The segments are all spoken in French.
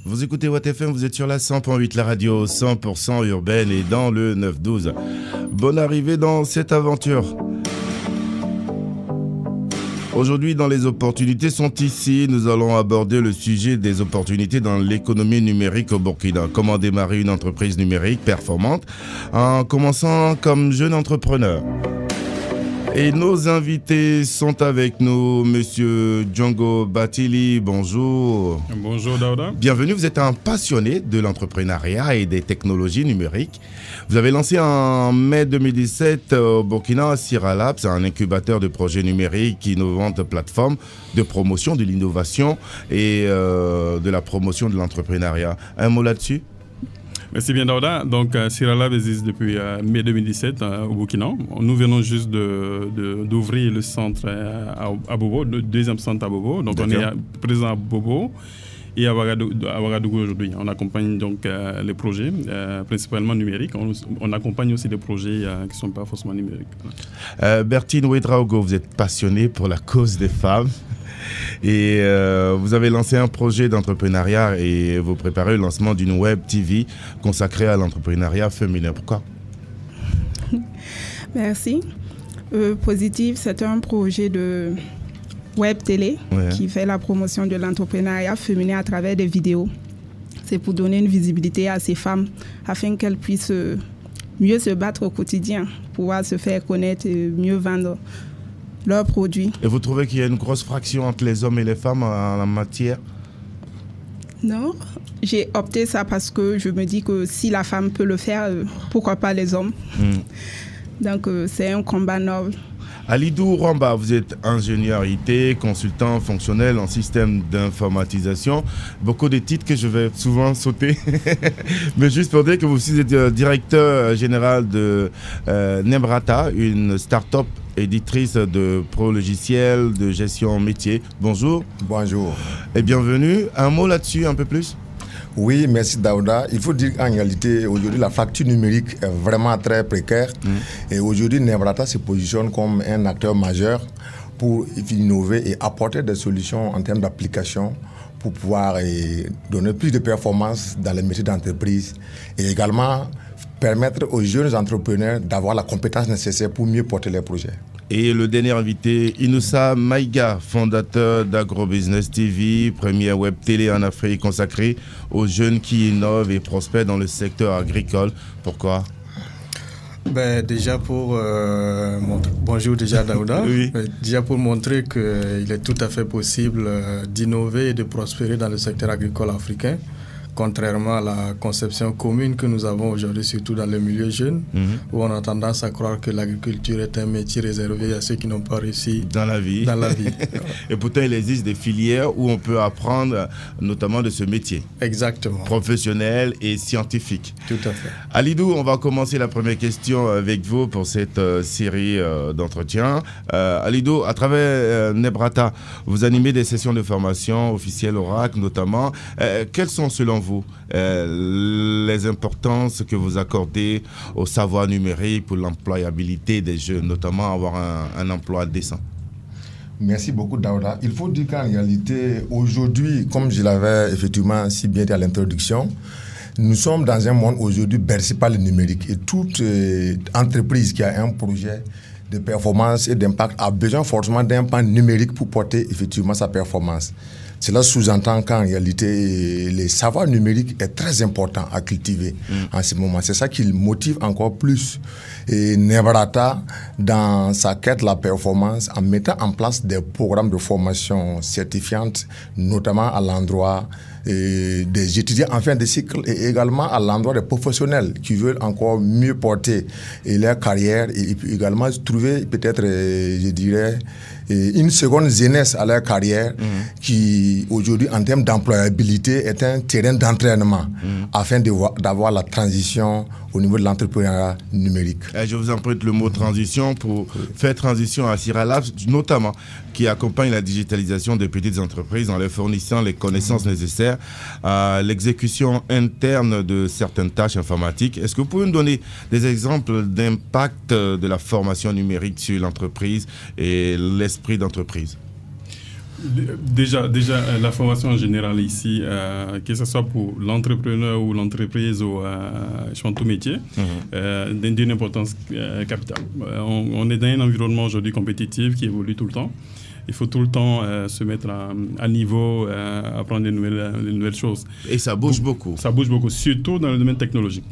Vous écoutez Watt FM, vous êtes sur la 100.8, la radio 100% urbaine et dans le 9-12. Bonne arrivée dans cette aventure. Aujourd'hui, dans les opportunités sont ici, nous allons aborder le sujet des opportunités dans l'économie numérique au Burkina. Comment démarrer une entreprise numérique performante en commençant comme jeune entrepreneur. Et nos invités sont avec nous, Monsieur Djongo Batili, bonjour. Bonjour Daouda. Bienvenue, vous êtes un passionné de l'entrepreneuriat et des technologies numériques. Vous avez lancé en mai 2017 au Burkina Sira Labs, un incubateur de projets numériques innovantes plateforme de promotion de l'innovation et de la promotion de l'entrepreneuriat. Un mot là-dessus ? Merci bien Daouda. Donc Sira Lab existe depuis mai 2017 au Burkina. Nous venons juste d'ouvrir le centre à Bobo, le deuxième centre à Bobo. Donc D'accord. On est présent à Bobo et à Ouagadougou aujourd'hui. On accompagne donc les projets, principalement numériques. On accompagne aussi des projets qui ne sont pas forcément numériques. Bertine Ouedraogo, vous êtes passionnée pour la cause des femmes. Et vous avez lancé un projet d'entrepreneuriat et vous préparez le lancement d'une web TV consacrée à l'entrepreneuriat féminin. Pourquoi ? Merci. Positive, c'est un projet de web télé qui fait la promotion de l'entrepreneuriat féminin à travers des vidéos. C'est pour donner une visibilité à ces femmes afin qu'elles puissent mieux se battre au quotidien, pouvoir se faire connaître et mieux vendre leurs produits. Et vous trouvez qu'il y a une grosse fraction entre les hommes et les femmes en la matière ? Non, j'ai opté ça parce que je me dis que si la femme peut le faire, pourquoi pas les hommes ? Donc c'est un combat noble. Alidou Ramba, vous êtes ingénieur IT, consultant fonctionnel en système d'informatisation. Beaucoup de titres que je vais souvent sauter. Mais juste pour dire que vous êtes directeur général de Nemrata, une start-up éditrice de pro-logiciels de gestion métier. Bonjour. Bonjour. Et bienvenue. Un mot là-dessus, un peu plus ? Oui, merci Daouda. Il faut dire qu'en réalité, aujourd'hui, la fracture numérique est vraiment très précaire. Et aujourd'hui, Nemrata se positionne comme un acteur majeur pour innover et apporter des solutions en termes d'application pour pouvoir donner plus de performance dans les métiers d'entreprise et également permettre aux jeunes entrepreneurs d'avoir la compétence nécessaire pour mieux porter leurs projets. Et le dernier invité, Inoussa Maïga, fondateur d'AgroBusiness TV, première web télé en Afrique consacrée aux jeunes qui innovent et prospèrent dans le secteur agricole. Pourquoi ? Déjà pour bonjour déjà Daouda. Oui. Déjà pour montrer qu'il est tout à fait possible d'innover et de prospérer dans le secteur agricole africain. Contrairement à la conception commune que nous avons aujourd'hui, surtout dans le milieu jeune, où on a tendance à croire que l'agriculture est un métier réservé à ceux qui n'ont pas réussi dans la vie. Et pourtant, il existe des filières où on peut apprendre notamment de ce métier. Exactement. Professionnel et scientifique. Tout à fait. Alidou, on va commencer la première question avec vous pour cette série d'entretiens. Alidou, à travers Nemrata, vous animez des sessions de formation officielles Oracle notamment. Quelles sont selon vous les importances que vous accordez au savoir numérique pour l'employabilité des jeunes, notamment avoir un emploi décent? Merci beaucoup Daouda. Il faut dire qu'en réalité, aujourd'hui, comme je l'avais effectivement si bien dit à l'introduction, nous sommes dans un monde aujourd'hui bercé par le numérique et toute entreprise qui a un projet de performance et d'impact a besoin forcément d'un pan numérique pour porter effectivement sa performance. Cela sous-entend qu'en réalité, le savoir numérique est très important à cultiver en ce moment. C'est ça qui motive encore plus Nemrata dans sa quête de la performance en mettant en place des programmes de formation certifiante, notamment à l'endroit des étudiants en fin de cycle et également à l'endroit des professionnels qui veulent encore mieux porter leur carrière et puis également trouver peut-être, je dirais, une seconde jeunesse à leur carrière qui aujourd'hui en termes d'employabilité est un terrain d'entraînement afin d'avoir la transition au niveau de l'entrepreneuriat numérique. Je vous emprunte le mot transition pour faire transition à Sira Labs, notamment qui accompagne la digitalisation des petites entreprises en leur fournissant les connaissances nécessaires à l'exécution interne de certaines tâches informatiques. Est-ce que vous pouvez nous donner des exemples d'impact de la formation numérique sur l'entreprise et l'esprit d'entreprise? Déjà, la formation en général ici, que ce soit pour l'entrepreneur ou l'entreprise ou tout métier, d'une importance capitale. On est dans un environnement aujourd'hui compétitif qui évolue tout le temps. Il faut tout le temps se mettre à niveau, apprendre de nouvelles choses. Et ça bouge beaucoup. Ça bouge beaucoup, surtout dans le domaine technologique.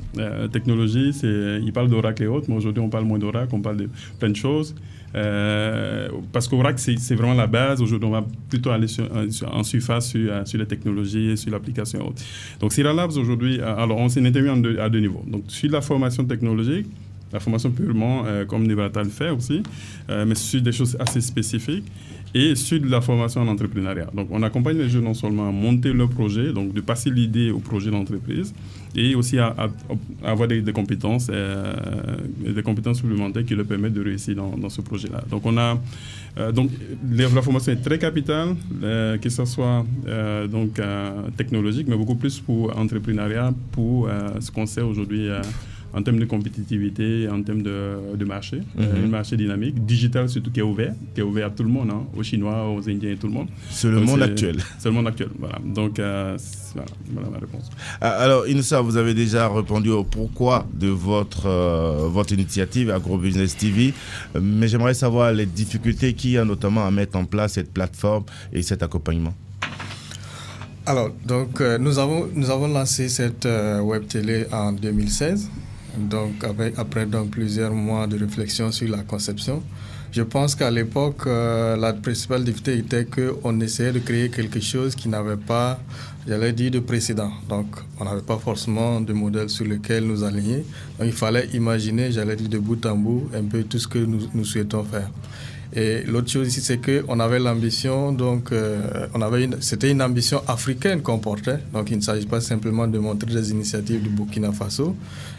Technologie, ils parlent d'Oracle et autres, mais aujourd'hui, on parle moins d'Oracle, on parle de plein de choses. Parce qu'Oracle, c'est vraiment la base. Aujourd'hui, on va plutôt aller en surface sur les technologies, sur l'application et autres. Donc, Sierra Labs, aujourd'hui, alors on s'est intervenu à deux niveaux. Donc, sur la formation technologique, la formation purement, comme Nebrata le fait aussi, mais sur des choses assez spécifiques, et sur de la formation en entrepreneuriat. Donc, on accompagne les jeunes non seulement à monter leur projet, donc de passer l'idée au projet d'entreprise, et aussi à avoir des compétences supplémentaires qui leur permettent de réussir dans ce projet-là. Donc, donc la formation est très capitale, que ce soit technologique, mais beaucoup plus pour entrepreneuriat, pour ce qu'on sait aujourd'hui en termes de compétitivité, en termes de marché, un marché dynamique, digital surtout qui est ouvert à tout le monde, hein, aux Chinois, aux Indiens et tout le monde. C'est le monde actuel. C'est le monde actuel, voilà. Donc, voilà ma réponse. Alors, Inoussa, vous avez déjà répondu au pourquoi de votre initiative AgroBusiness TV, mais j'aimerais savoir les difficultés qu'il y a notamment à mettre en place cette plateforme et cet accompagnement. Alors, donc, nous avons lancé cette web télé en 2016. Donc, après plusieurs mois de réflexion sur la conception, je pense qu'à l'époque, la principale difficulté était qu'on essayait de créer quelque chose qui n'avait pas, j'allais dire, de précédent. Donc, on n'avait pas forcément de modèle sur lequel nous aligner. Donc, il fallait imaginer, j'allais dire, de bout en bout, un peu tout ce que nous souhaitons faire. Et l'autre chose ici, c'est qu'on avait l'ambition, donc c'était une ambition africaine qu'on portait. Donc il ne s'agit pas simplement de montrer des initiatives du Burkina Faso,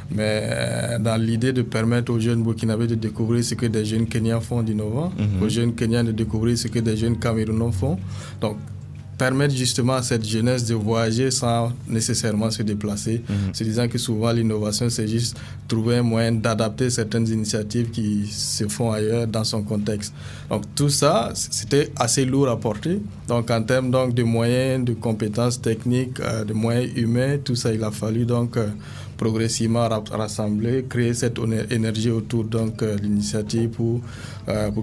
mais dans l'idée de permettre aux jeunes Burkinabés de découvrir ce que des jeunes Kenyans font d'innovant, aux jeunes Kenyans de découvrir ce que des jeunes Camerounais font. Donc permettre justement à cette jeunesse de voyager sans nécessairement se déplacer, se disant que souvent l'innovation c'est juste trouver un moyen d'adapter certaines initiatives qui se font ailleurs dans son contexte. Donc tout ça, c'était assez lourd à porter. Donc en termes donc, de moyens, de compétences techniques, de moyens humains, tout ça il a fallu donc progressivement rassembler, créer cette énergie autour de l'initiative pour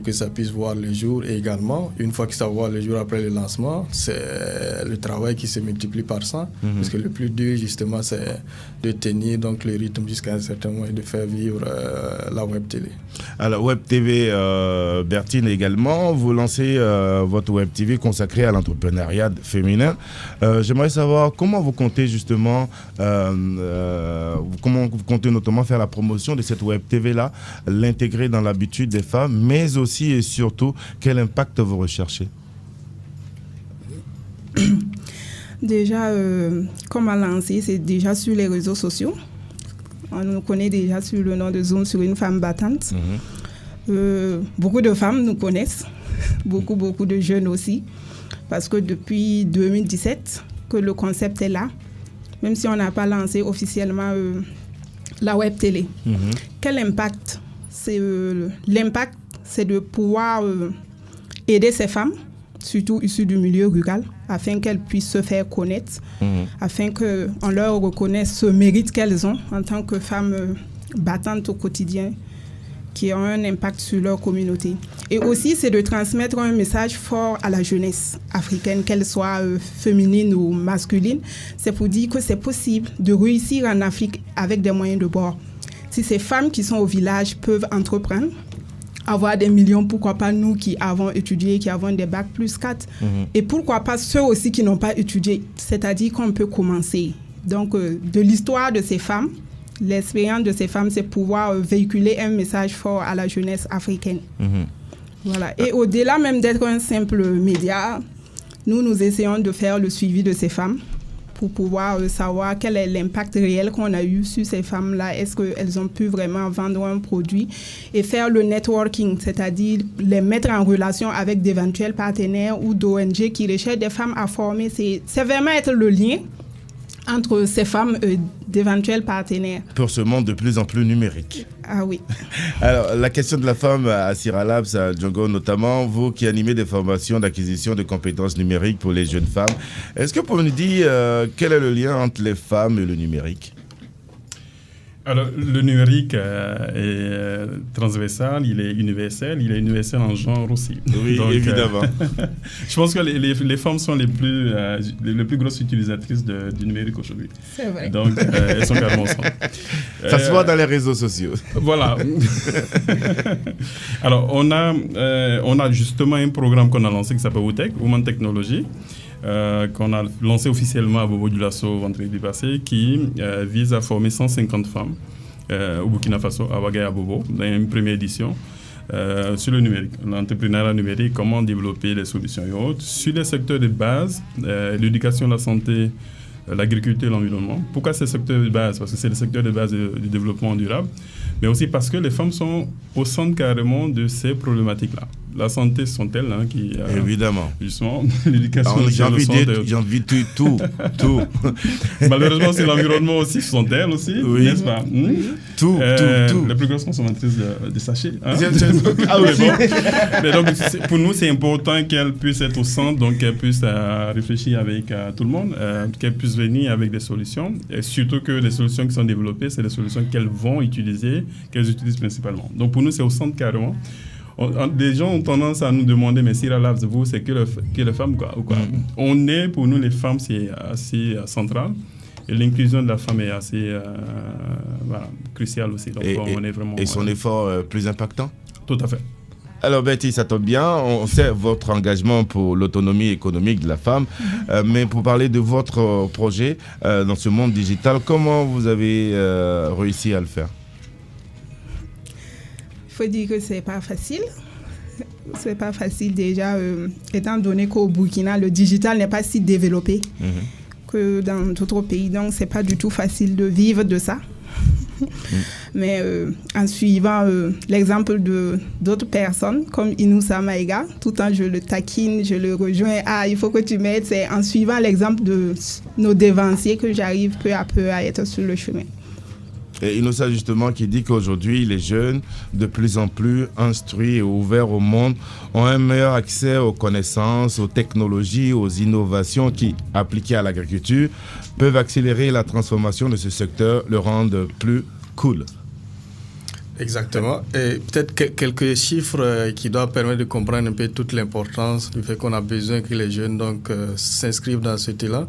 que ça puisse voir le jour. Et également, une fois que ça voit le jour après le lancement, c'est le travail qui se multiplie par 100. Parce que le plus dur, justement, c'est de tenir donc, le rythme jusqu'à un certain moment et de faire vivre la Web TV. Alors, Web TV, Bertine également, vous lancez votre Web TV consacrée à l'entrepreneuriat féminin. J'aimerais savoir comment vous comptez justement... comment vous comptez notamment faire la promotion de cette Web TV-là, l'intégrer dans l'habitude des femmes, mais aussi et surtout, quel impact vous recherchez? Déjà, comment lancer, c'est déjà sur les réseaux sociaux. On nous connaît déjà sur le nom de Zoom sur une femme battante. Beaucoup de femmes nous connaissent, beaucoup de jeunes aussi, parce que depuis 2017 que le concept est là, même si on n'a pas lancé officiellement la web télé. Quel impact? L'impact, c'est de pouvoir aider ces femmes, surtout issues du milieu rural, afin qu'elles puissent se faire connaître, afin qu'on leur reconnaisse ce mérite qu'elles ont en tant que femmes battantes au quotidien, qui ont un impact sur leur communauté. Et aussi, c'est de transmettre un message fort à la jeunesse africaine, qu'elle soit féminine ou masculine. C'est pour dire que c'est possible de réussir en Afrique avec des moyens de bord. Si ces femmes qui sont au village peuvent entreprendre, avoir des millions, pourquoi pas nous qui avons étudié, qui avons des bacs plus 4, et pourquoi pas ceux aussi qui n'ont pas étudié, c'est-à-dire qu'on peut commencer. Donc, de l'histoire de ces femmes, l'expérience de ces femmes, c'est pouvoir véhiculer un message fort à la jeunesse africaine. Voilà. Et au-delà même d'être un simple média, nous essayons de faire le suivi de ces femmes pour pouvoir savoir quel est l'impact réel qu'on a eu sur ces femmes-là. Est-ce qu'elles ont pu vraiment vendre un produit et faire le networking, c'est-à-dire les mettre en relation avec d'éventuels partenaires ou d'ONG qui recherchent des femmes à former. C'est vraiment être le lien entre ces femmes d'éventuels partenaires. Pour ce monde de plus en plus numérique. Ah oui. Alors, la question de la femme à Sira Labs, à Django notamment, vous qui animez des formations d'acquisition de compétences numériques pour les jeunes femmes, est-ce que vous pouvez nous dire quel est le lien entre les femmes et le numérique? Alors, le numérique est transversal, il est universel en genre aussi. Oui, donc, évidemment. Je pense que les femmes sont les plus grosses utilisatrices du numérique aujourd'hui. C'est vrai. Donc, elles sont carrément ça. Ça se voit dans les réseaux sociaux. Voilà. Alors, on a justement un programme qu'on a lancé qui s'appelle WOTEC, Women Technology, qu'on a lancé officiellement à Bobo-Dioulasso vendredi passé, qui vise à former 150 femmes au Burkina Faso, à Ouagaye, à Bobo, dans une première édition, sur le numérique, l'entrepreneuriat numérique, comment développer les solutions et autres, sur les secteurs de base, l'éducation, la santé, l'agriculture et l'environnement. Pourquoi ces secteurs de base? Parce que c'est le secteur de base du développement durable, mais aussi parce que les femmes sont au centre carrément de ces problématiques-là. La santé, ce sont elles qui... Évidemment. Justement, l'éducation... J'ai envie de tout. Malheureusement, c'est l'environnement aussi, ce sont elles aussi, oui. N'est-ce pas? Tout. Les plus grosses consommatrices de sachets. Hein? Ah oui. Mais donc, pour nous, c'est important qu'elles puissent être au centre, donc qu'elles puissent réfléchir avec tout le monde, qu'elles puissent venir avec des solutions, et surtout que les solutions qui sont développées, c'est des solutions qu'elles vont utiliser, qu'elles utilisent principalement. Donc, pour nous, c'est au centre carrément. Des gens ont tendance à nous demander, mais Sira Labs, vous, c'est que les femmes, quoi. Pour nous, les femmes, c'est assez central. Et l'inclusion de la femme est assez cruciale aussi. Donc, on est vraiment... Et son effort plus impactant? Tout à fait. Alors Betty, ça tombe bien, on sait votre engagement pour l'autonomie économique de la femme, mais pour parler de votre projet dans ce monde digital, comment vous avez réussi à le faire? Il faut dire que c'est pas facile. C'est pas facile déjà, étant donné qu'au Burkina, le digital n'est pas si développé que dans d'autres pays. Donc, c'est pas du tout facile de vivre de ça. Mais en suivant l'exemple d'autres personnes, comme Inoussa Maïga, tout le temps je le taquine, je le rejoins. Ah, il faut que tu m'aides. C'est en suivant l'exemple de nos devanciers que j'arrive peu à peu à être sur le chemin. Et Inoussa, justement, qui dit qu'aujourd'hui, les jeunes, de plus en plus instruits et ouverts au monde, ont un meilleur accès aux connaissances, aux technologies, aux innovations qui, appliquées à l'agriculture, peuvent accélérer la transformation de ce secteur, le rendre plus cool. Exactement. Et peut-être quelques chiffres qui doivent permettre de comprendre un peu toute l'importance du fait qu'on a besoin que les jeunes s'inscrivent dans ce thé-là.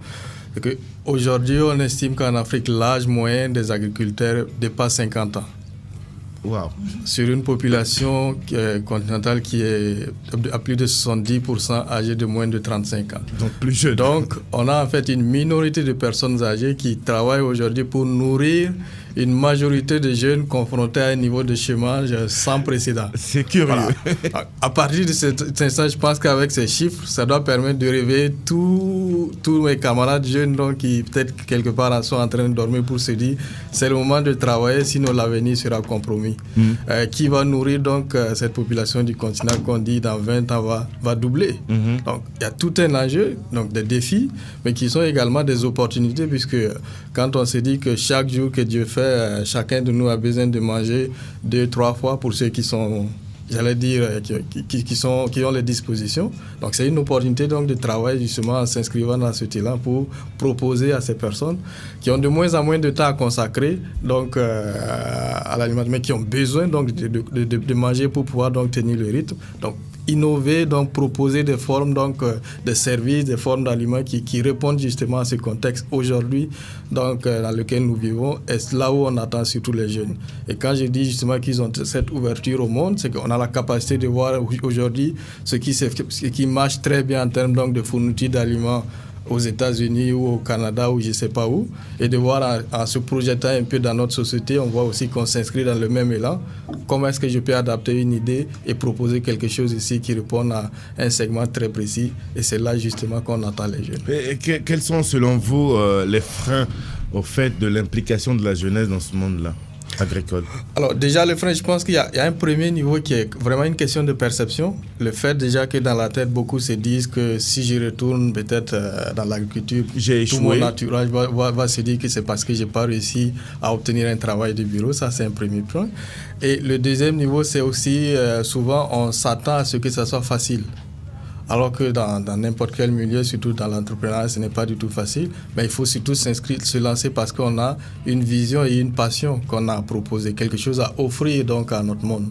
Aujourd'hui, on estime qu'en Afrique, l'âge moyen des agriculteurs dépasse 50 ans. Wow. Sur une population continentale qui est à plus de 70% âgée de moins de 35 ans. Donc plus jeune. Donc, on a en fait une minorité de personnes âgées qui travaillent aujourd'hui pour nourrir une majorité de jeunes confrontés à un niveau de chômage sans précédent. C'est curieux. Voilà. À partir de cet instant, je pense qu'avec ces chiffres, ça doit permettre de réveiller tous mes camarades jeunes qui peut-être quelque part sont en train de dormir pour se dire c'est le moment de travailler, sinon l'avenir sera compromis. Qui va nourrir cette population du continent qu'on dit dans 20 ans va doubler. Donc il y a tout un enjeu, donc des défis, mais qui sont également des opportunités, puisque quand on se dit que chaque jour que Dieu fait, chacun de nous a besoin de manger 2-3 fois pour ceux qui sont, j'allais dire, qui ont les dispositions. Donc c'est une opportunité de travailler justement en s'inscrivant dans ce talent pour proposer à ces personnes qui ont de moins en moins de temps à consacrer à l'alimentation, mais qui ont besoin de manger pour pouvoir tenir le rythme. Donc innover, proposer des formes de services, des formes d'aliments qui répondent justement à ce contexte aujourd'hui dans lequel nous vivons, et c'est là où on attend surtout les jeunes. Et quand je dis justement qu'ils ont cette ouverture au monde, c'est qu'on a la capacité de voir aujourd'hui ce qui marche très bien en termes de fourniture d'aliments aux États-Unis ou au Canada ou je ne sais pas où, et de voir en se projetant un peu dans notre société, on voit aussi qu'on s'inscrit dans le même élan. Comment est-ce que je peux adapter une idée et proposer quelque chose ici qui répond à un segment très précis, et c'est là justement qu'on attend les jeunes. Et quels sont selon vous les freins au fait de l'implication de la jeunesse dans ce monde-là? agricole? Alors déjà, le frein, je pense qu'il y a un premier niveau qui est vraiment une question de perception. Le fait déjà que dans la tête, beaucoup se disent que si je retourne peut-être dans l'agriculture, tout mon entourage va se dire que c'est parce que je n'ai pas réussi à obtenir un travail de bureau. Ça, c'est un premier point. Et le deuxième niveau, c'est aussi souvent on s'attend à ce que ça soit facile. Alors que dans n'importe quel milieu, surtout dans l'entrepreneuriat, ce n'est pas du tout facile. Mais il faut surtout se lancer parce qu'on a une vision et une passion qu'on a proposé, quelque chose à offrir donc à notre monde.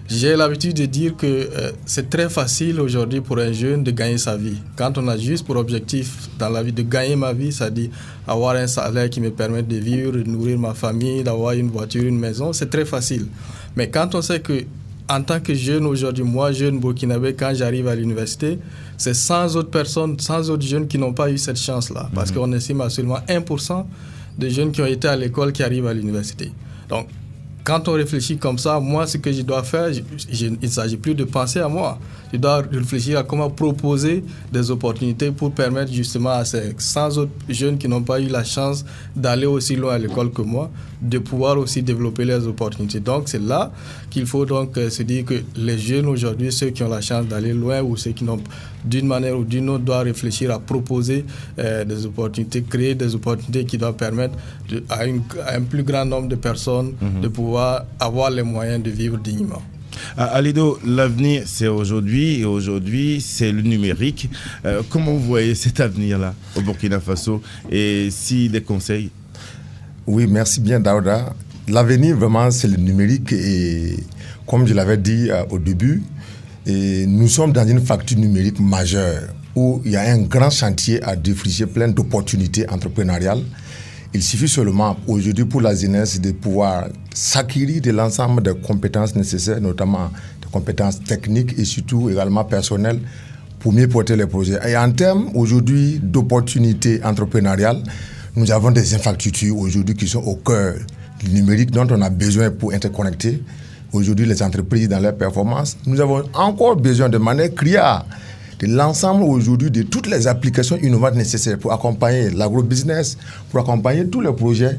J'ai l'habitude de dire que c'est très facile aujourd'hui pour un jeune de gagner sa vie. Quand on a juste pour objectif dans la vie de gagner ma vie, c'est-à-dire avoir un salaire qui me permette de vivre, de nourrir ma famille, d'avoir une voiture, une maison, c'est très facile. Mais quand on sait que en tant que jeune aujourd'hui, moi, jeune burkinabé, quand j'arrive à l'université, c'est 100 autres personnes, 100 autres jeunes qui n'ont pas eu cette chance-là. Parce qu'on estime à seulement 1% de jeunes qui ont été à l'école qui arrivent à l'université. Donc, quand on réfléchit comme ça, moi, ce que je dois faire, il ne s'agit plus de penser à moi. Je dois réfléchir à comment proposer des opportunités pour permettre justement à ces 100 autres jeunes qui n'ont pas eu la chance d'aller aussi loin à l'école que moi, de pouvoir aussi développer les opportunités. Donc, c'est là qu'il faut donc se dire que les jeunes aujourd'hui, ceux qui ont la chance d'aller loin ou ceux qui n'ont d'une manière ou d'une autre, doivent réfléchir à proposer des opportunités, créer des opportunités qui doivent permettre à un plus grand nombre de personnes de pouvoir avoir les moyens de vivre dignement. Alido, l'avenir c'est aujourd'hui et aujourd'hui c'est le numérique. Comment vous voyez cet avenir-là au Burkina Faso et si des conseils? Oui, merci bien Daouda. L'avenir vraiment c'est le numérique et comme je l'avais dit au début, nous sommes dans une fracture numérique majeure où il y a un grand chantier à défricher, plein d'opportunités entrepreneuriales. Il suffit seulement aujourd'hui pour la jeunesse de pouvoir s'acquérir de l'ensemble des compétences nécessaires, notamment des compétences techniques et surtout également personnelles pour mieux porter les projets. Et en termes aujourd'hui d'opportunités entrepreneuriales, nous avons des infrastructures aujourd'hui qui sont au cœur du numérique dont on a besoin pour interconnecter aujourd'hui les entreprises dans leurs performances. Nous avons encore besoin de manière criarde de l'ensemble aujourd'hui de toutes les applications innovantes nécessaires pour accompagner l'agrobusiness, pour accompagner tous les projets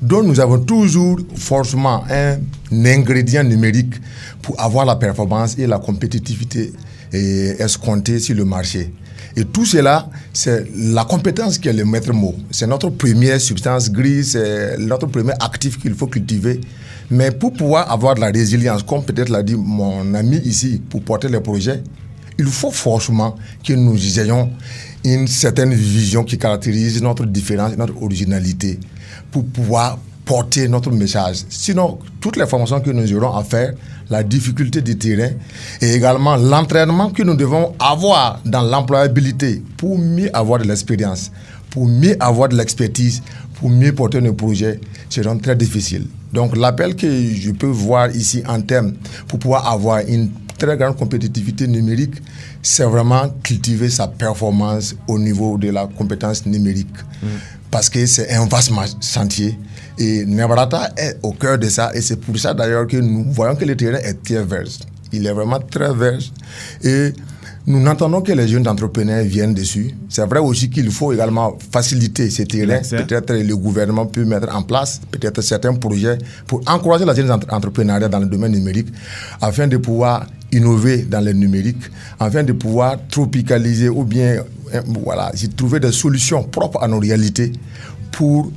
dont nous avons toujours forcément un ingrédient numérique pour avoir la performance et la compétitivité escomptée sur le marché. Et tout cela, c'est la compétence qui est le maître mot. C'est notre première substance grise, c'est notre premier actif qu'il faut cultiver. Mais pour pouvoir avoir de la résilience, comme peut-être l'a dit mon ami ici, pour porter les projets, il faut forcément que nous ayons une certaine vision qui caractérise notre différence, notre originalité pour pouvoir porter notre message. Sinon, toutes les formations que nous aurons à faire, la difficulté du terrain et également l'entraînement que nous devons avoir dans l'employabilité pour mieux avoir de l'expérience, pour mieux avoir de l'expertise, pour mieux porter nos projets, seront très difficiles. Donc l'appel que je peux voir ici en termes pour pouvoir avoir une très grande compétitivité numérique, c'est vraiment cultiver sa performance au niveau de la compétence numérique. Parce que c'est un vaste chantier. Et Nebrata est au cœur de ça. Et c'est pour ça d'ailleurs que nous voyons que le terrain est très vert. Il est vraiment très vert. Et nous n'entendons que les jeunes entrepreneurs viennent dessus. C'est vrai aussi qu'il faut également faciliter ces terrains. Peut-être le gouvernement peut mettre en place peut-être certains projets pour encourager la jeune entrepreneuriat dans le domaine numérique afin de pouvoir innover dans le numérique, afin de pouvoir tropicaliser ou bien trouver des solutions propres à nos réalités pour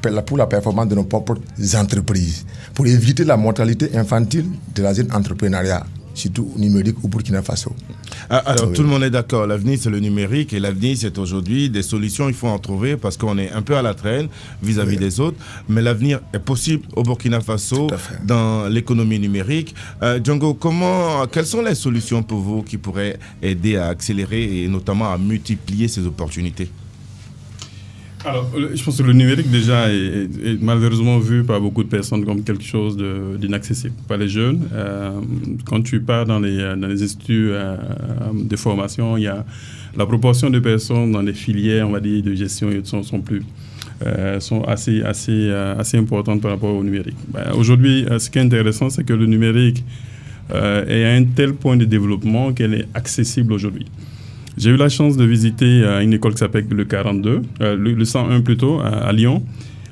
la performance de nos propres entreprises, pour éviter la mortalité infantile de la jeune entrepreneuriat, surtout numérique au Burkina Faso. Alors, oui. Tout le monde est d'accord, l'avenir c'est le numérique et l'avenir c'est aujourd'hui des solutions, il faut en trouver parce qu'on est un peu à la traîne vis-à-vis des autres, mais l'avenir est possible au Burkina Faso dans l'économie numérique. Django, quelles sont les solutions pour vous qui pourraient aider à accélérer et notamment à multiplier ces opportunités? Alors, je pense que le numérique déjà est malheureusement vu par beaucoup de personnes comme quelque chose d'inaccessible. Par les jeunes, quand tu pars dans les instituts de formation, il y a la proportion de personnes dans les filières, on va dire, de gestion sont assez importantes par rapport au numérique. Aujourd'hui, ce qui est intéressant, c'est que le numérique est à un tel point de développement qu'elle est accessible aujourd'hui. J'ai eu la chance de visiter une école qui s'appelle le 42, le 101 plutôt, à Lyon.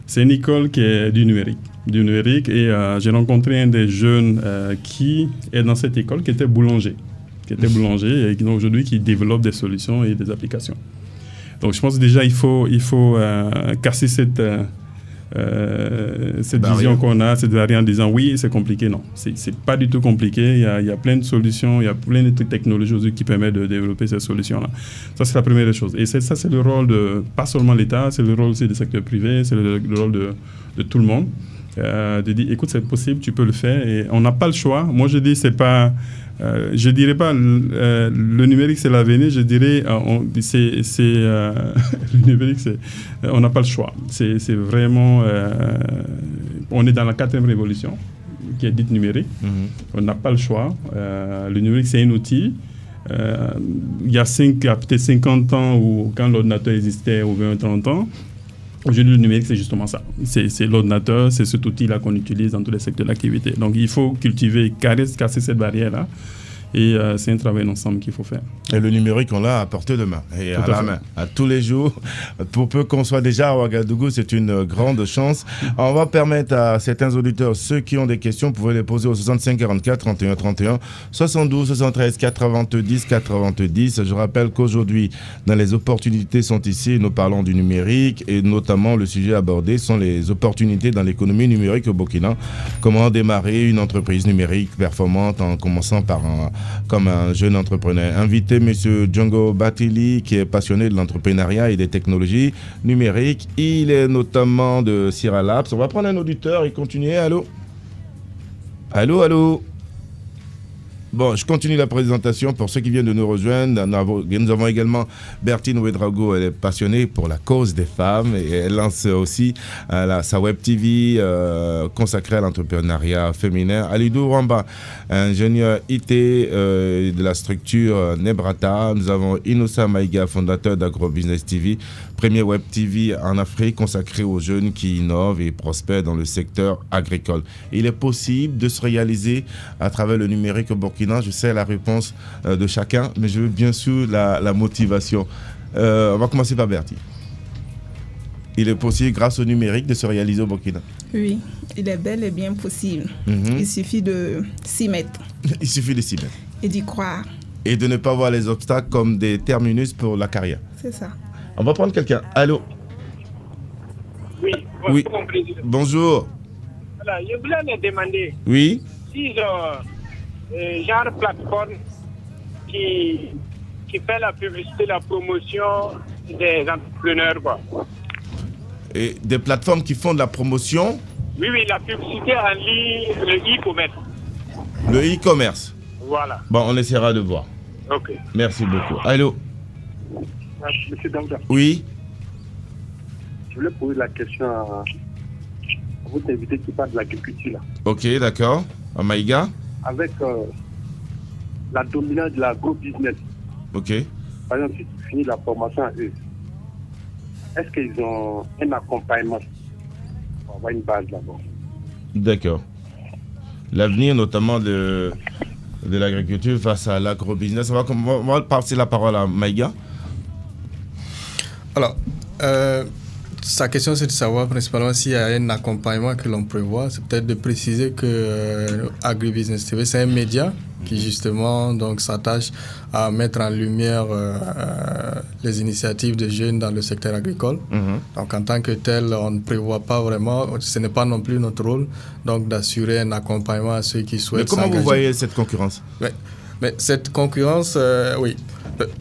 C'est une école qui est du numérique. du numérique et j'ai rencontré un des jeunes qui est dans cette école, qui était boulanger et qui aujourd'hui qui développe des solutions et des applications. Donc je pense que déjà il faut casser cette vision qu'on a, cette barrière en disant oui c'est compliqué. Non, c'est pas du tout compliqué. Il y a plein de solutions, il y a plein de technologies aujourd'hui qui permettent de développer ces solutions là. Ça c'est la première des choses. Et ça c'est le rôle de pas seulement l'État, c'est le rôle aussi du secteur privé, c'est le rôle de tout le monde. De dire écoute c'est possible, tu peux le faire et on n'a pas le choix. Moi je dis c'est pas je dirais pas le numérique c'est l'avenir, je dirais le numérique c'est on n'a pas le choix. C'est vraiment on est dans la 4e révolution qui est dite numérique. On n'a pas le choix. Le numérique c'est un outil. Il y a peut-être 50 ans ou quand l'ordinateur existait ou 20-30 ans. Aujourd'hui, le numérique, c'est justement ça. C'est l'ordinateur, c'est cet outil-là qu'on utilise dans tous les secteurs d'activité. Donc, il faut cultiver, casser cette barrière-là. Et c'est un travail ensemble qu'il faut faire. Et le numérique, on l'a à portée de main et à la main, à tous les jours. Pour peu qu'on soit déjà à Ouagadougou, c'est une grande chance. On va permettre à certains auditeurs, ceux qui ont des questions, vous pouvez les poser au 65 44 31 31, 72 73 90 90. Je rappelle qu'aujourd'hui, dans les opportunités sont ici, nous parlons du numérique et notamment le sujet abordé sont les opportunités dans l'économie numérique au Burkina. Comment démarrer une entreprise numérique performante en commençant par comme un jeune entrepreneur. Invité M. Django Batili, qui est passionné de l'entrepreneuriat et des technologies numériques. Il est notamment de Sierra Labs. On va prendre un auditeur et continuer. Allô? Allô? Bon, je continue la présentation pour ceux qui viennent de nous rejoindre. Nous avons également Bertine Ouedraogo, elle est passionnée pour la cause des femmes et elle lance aussi sa web TV consacrée à l'entrepreneuriat féminin. Alidou Ramba, ingénieur IT de la structure Nebrata. Nous avons Inoussa Maïga, fondateur d'AgroBusiness TV, premier web TV en Afrique consacré aux jeunes qui innovent et prospèrent dans le secteur agricole. Il est possible de se réaliser à travers le numérique au Burkina. Je sais la réponse de chacun, mais je veux bien sûr la motivation. On va commencer par Bertie. Il est possible, grâce au numérique, de se réaliser au Burkina? Oui, il est bel et bien possible. Il suffit de s'y mettre. Il suffit de s'y mettre. Et d'y croire. Et de ne pas voir les obstacles comme des terminus pour la carrière. C'est ça. On va prendre quelqu'un. Allô? Oui. Bonjour. Voilà, je voulais me demander. Oui. Si genre plateforme qui fait la publicité, la promotion des entrepreneurs, quoi. Et des plateformes qui font de la promotion? Oui, la publicité en ligne, le e-commerce. Le e-commerce. Voilà. Bon, on essaiera de voir. Ok. Merci beaucoup. Allô? Monsieur Daouda. Oui. Je voulais poser la question à votre invité qui parle de l'agriculture. Là. Ok, d'accord. À Maïga? Avec la dominance de l'agro-business. Ok. Par exemple, si tu finis la formation à eux, est-ce qu'ils ont un accompagnement pour avoir une base là-bas? D'accord. L'avenir notamment de l'agriculture face à l'agro-business. On va passer la parole à Maïga. Alors, sa question, c'est de savoir principalement s'il y a un accompagnement que l'on prévoit. C'est peut-être de préciser que AgriBusiness TV, c'est un média qui justement donc, s'attache à mettre en lumière les initiatives de jeunes dans le secteur agricole. Donc, en tant que tel, on ne prévoit pas vraiment, ce n'est pas non plus notre rôle, donc d'assurer un accompagnement à ceux qui souhaitent s'engager. Mais comment vous voyez cette concurrence? Mais cette concurrence, oui.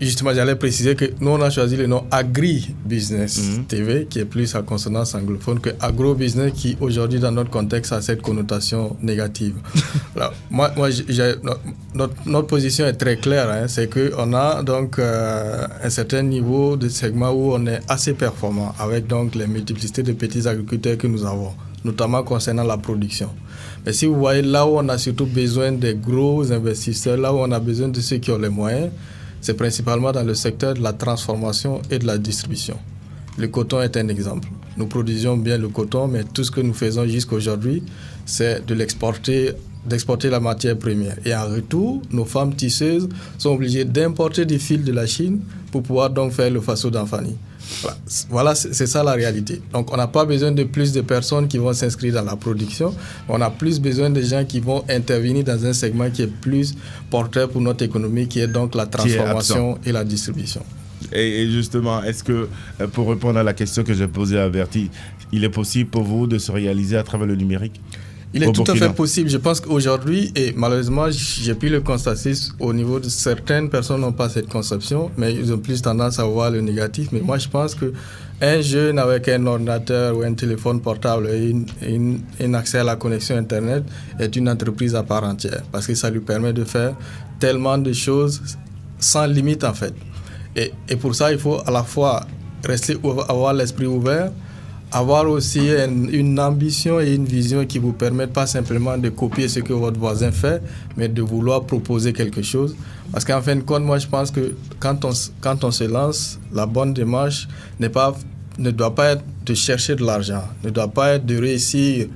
Justement, j'allais préciser que nous, on a choisi le nom AgriBusiness TV, qui est plus à consonance anglophone que AgroBusiness, qui aujourd'hui, dans notre contexte, a cette connotation négative. Alors, notre position est très claire, hein, c'est qu'on a donc un certain niveau de segment où on est assez performant, avec donc les multiplicités de petits agriculteurs que nous avons, notamment concernant la production. Mais si vous voyez, là où on a surtout besoin des gros investisseurs, là où on a besoin de ceux qui ont les moyens, c'est principalement dans le secteur de la transformation et de la distribution. Le coton est un exemple. Nous produisions bien le coton, mais tout ce que nous faisons jusqu'à aujourd'hui, c'est d'exporter la matière première. Et en retour, nos femmes tisseuses sont obligées d'importer des fils de la Chine pour pouvoir donc faire le faso d'Anfani. Voilà, c'est ça la réalité. Donc, on n'a pas besoin de plus de personnes qui vont s'inscrire dans la production. On a plus besoin de gens qui vont intervenir dans un segment qui est plus porteur pour notre économie, qui est donc la transformation et la distribution. Et justement, est-ce que, pour répondre à la question que j'ai posée à Bertie, il est possible pour vous de se réaliser à travers le numérique ? Il est tout à fait possible. Je pense qu'aujourd'hui, et malheureusement, j'ai pu le constater au niveau de certaines personnes n'ont pas cette conception, mais ils ont plus tendance à voir le négatif. Mais moi, je pense qu'un jeune avec un ordinateur ou un téléphone portable et un accès à la connexion Internet est une entreprise à part entière parce que ça lui permet de faire tellement de choses sans limite, en fait. Et pour ça, il faut à la fois avoir l'esprit ouvert, avoir aussi une ambition et une vision qui vous permettent pas simplement de copier ce que votre voisin fait, mais de vouloir proposer quelque chose. Parce qu'en fin de compte, moi, je pense que quand on se lance, la bonne démarche ne doit pas être de chercher de l'argent, ne doit pas être de réussir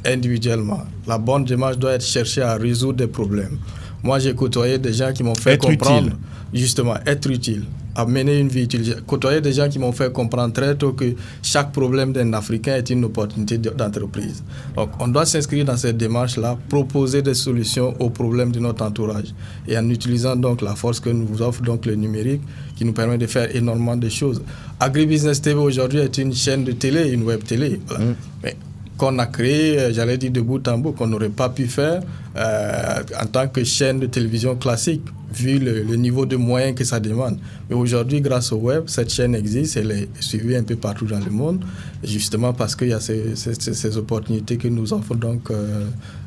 individuellement. La bonne démarche doit être chercher à résoudre des problèmes. Moi, j'ai côtoyé des gens qui m'ont fait comprendre, justement, être utile, à mener une vie utile. J'ai côtoyé des gens qui m'ont fait comprendre très tôt que chaque problème d'un Africain est une opportunité d'entreprise. Donc, on doit s'inscrire dans cette démarche-là, proposer des solutions aux problèmes de notre entourage. Et en utilisant donc la force que nous offre donc le numérique, qui nous permet de faire énormément de choses. Agribusiness TV aujourd'hui est une chaîne de télé, une web télé. Voilà. Mais qu'on a créé, j'allais dire de bout en bout, qu'on n'aurait pas pu faire en tant que chaîne de télévision classique, vu le niveau de moyens que ça demande. Mais aujourd'hui, grâce au web, cette chaîne existe, elle est suivie un peu partout dans le monde, justement parce qu'il y a ces opportunités que nous offre donc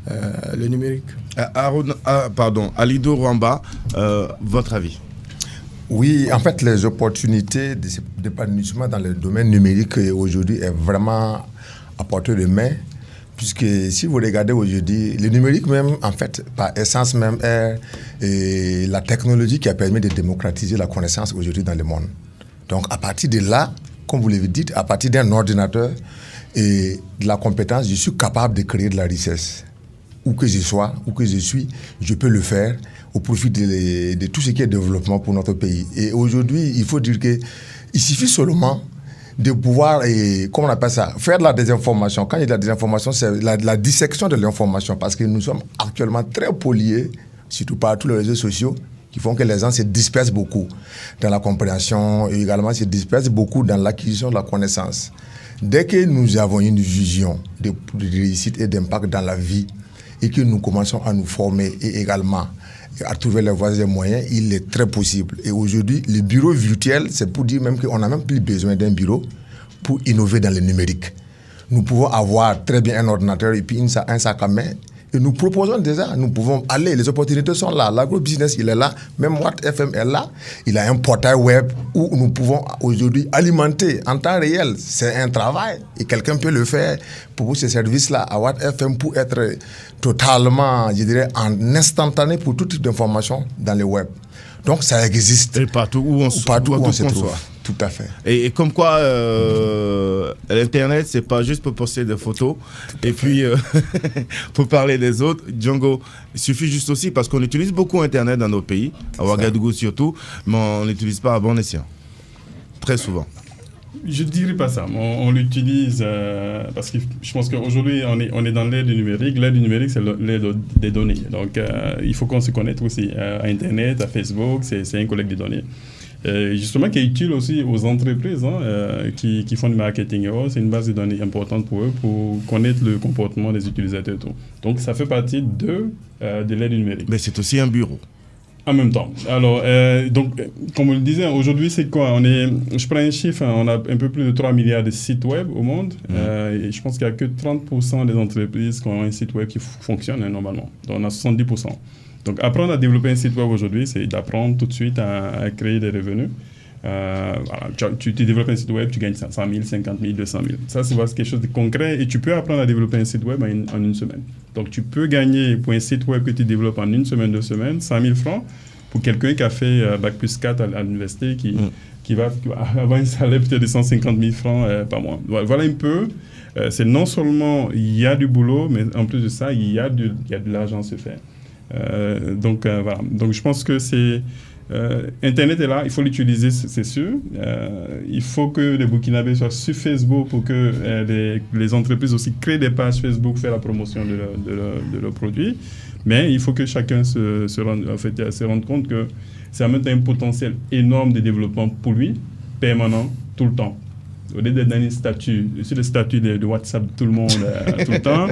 le numérique. Alido Rwamba, votre avis? Oui, en fait, les opportunités d'épanouissement dans le domaine numérique aujourd'hui est vraiment à portée de main, puisque si vous regardez aujourd'hui, le numérique même, en fait, par essence même, est la technologie qui a permis de démocratiser la connaissance aujourd'hui dans le monde. Donc, à partir de là, comme vous l'avez dit, à partir d'un ordinateur et de la compétence, je suis capable de créer de la richesse. Où que je sois, où que je suis, je peux le faire au profit de tout ce qui est développement pour notre pays. Et aujourd'hui, il faut dire qu'il suffit seulement de pouvoir, comment on appelle ça, faire de la désinformation. Quand il y a de la désinformation, c'est la dissection de l'information, parce que nous sommes actuellement très pollués, surtout par tous les réseaux sociaux, qui font que les gens se dispersent beaucoup dans la compréhension et également se dispersent beaucoup dans l'acquisition de la connaissance. Dès que nous avons une vision de réussite et d'impact dans la vie et que nous commençons à nous former et également à trouver les voies et moyens, il est très possible. Et aujourd'hui, le bureau virtuel, c'est pour dire même qu'on n'a même plus besoin d'un bureau pour innover dans le numérique. Nous pouvons avoir très bien un ordinateur et puis un sac à main. Et nous proposons déjà, nous pouvons aller, les opportunités sont là. L'agro-business, il est là. Même Watt FM est là. Il a un portail web où nous pouvons aujourd'hui alimenter en temps réel. C'est un travail et quelqu'un peut le faire pour ce service-là à Watt FM pour être totalement, je dirais, en instantané pour tout type d'information dans le web. Donc ça existe. Et partout où on se trouve. Tout à fait. Et comme quoi, l'Internet, c'est pas juste pour poster des photos et puis pour parler des autres. Django, il suffit juste aussi parce qu'on utilise beaucoup Internet dans nos pays, à Ouagadougou surtout, mais on n'utilise pas à bon escient. Très souvent. Je ne dirais pas ça. On l'utilise parce que je pense qu'aujourd'hui, on est dans l'ère du numérique. L'ère du numérique, c'est l'ère des données. Donc, il faut qu'on se connecte aussi à Internet, à Facebook. C'est un collecte de données. Justement, qui est utile aussi aux entreprises qui font du marketing. C'est une base de données importante pour eux pour connaître le comportement des utilisateurs. Tout. Donc, ça fait partie de l'ère du numérique. Mais c'est aussi un bureau. En même temps. Alors, donc, comme on le disait, aujourd'hui, c'est quoi? Je prends un chiffre, on a un peu plus de 3 milliards de sites web au monde. Et je pense qu'il n'y a que 30% des entreprises qui ont un site web qui fonctionne normalement. Donc, on a 70%. Donc, apprendre à développer un site web aujourd'hui, c'est d'apprendre tout de suite à créer des revenus. Voilà, tu développes un site web, tu gagnes 100 000, 50 000, 200 000. Ça, c'est quelque chose de concret et tu peux apprendre à développer un site web en une semaine. Donc, tu peux gagner pour un site web que tu développes en une semaine, 2 semaines, 100 000 francs pour quelqu'un qui a fait Bac plus 4 à l'université qui va avoir un salaire peut-être de 150 000 francs par mois. Voilà un peu. C'est non seulement il y a du boulot, mais en plus de ça, il y a de l'argent à se faire. Donc, voilà. Donc, je pense que Internet est là, il faut l'utiliser, c'est sûr. Il faut que les Burkinabés soient sur Facebook pour que les entreprises aussi créent des pages Facebook, faire la promotion de leurs produits. Mais il faut que chacun se rende compte que ça met un potentiel énorme de développement pour lui, permanent, tout le temps. Au lieu d'être dans les statuts, sur les statuts de WhatsApp, tout le monde, tout le temps,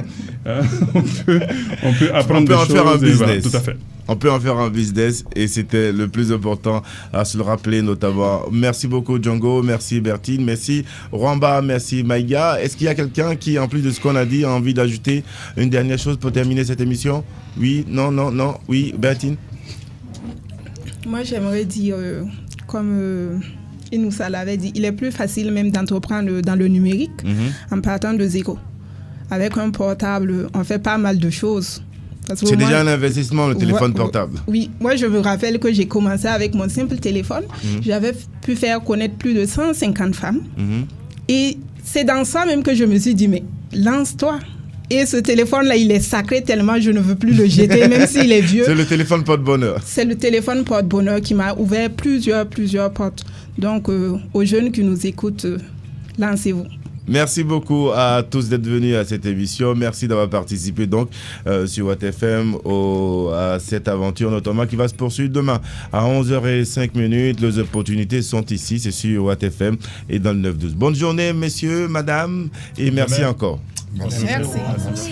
on peut apprendre des choses. On peut en faire un business. Voilà, tout à fait. On peut en faire un business et c'était le plus important à se le rappeler notamment. Merci beaucoup Django, merci Bertine, merci Rwamba, merci Maïga. Est-ce qu'il y a quelqu'un qui, en plus de ce qu'on a dit, a envie d'ajouter une dernière chose pour terminer cette émission? Oui, non, oui, Bertine? Moi, j'aimerais dire, comme Inoussa l'avait dit, il est plus facile même d'entreprendre dans le numérique en partant de zéro. Avec un portable, on fait pas mal de choses. C'est déjà un investissement, le téléphone portable. Oui, moi je me rappelle que j'ai commencé avec mon simple téléphone. J'avais pu faire connaître plus de 150 femmes. Et c'est dans ça même que je me suis dit, mais lance-toi. Et ce téléphone-là, il est sacré tellement je ne veux plus le jeter, même s'il est vieux. C'est le téléphone porte-bonheur. C'est le téléphone porte-bonheur qui m'a ouvert plusieurs portes. Donc, aux jeunes qui nous écoutent, lancez-vous. Merci beaucoup à tous d'être venus à cette émission. Merci d'avoir participé donc sur WattFM à cette aventure notamment qui va se poursuivre demain à 11h05. Les opportunités sont ici, c'est sur WattFM et dans le 9-12. Bonne journée messieurs, madame et merci encore. Merci.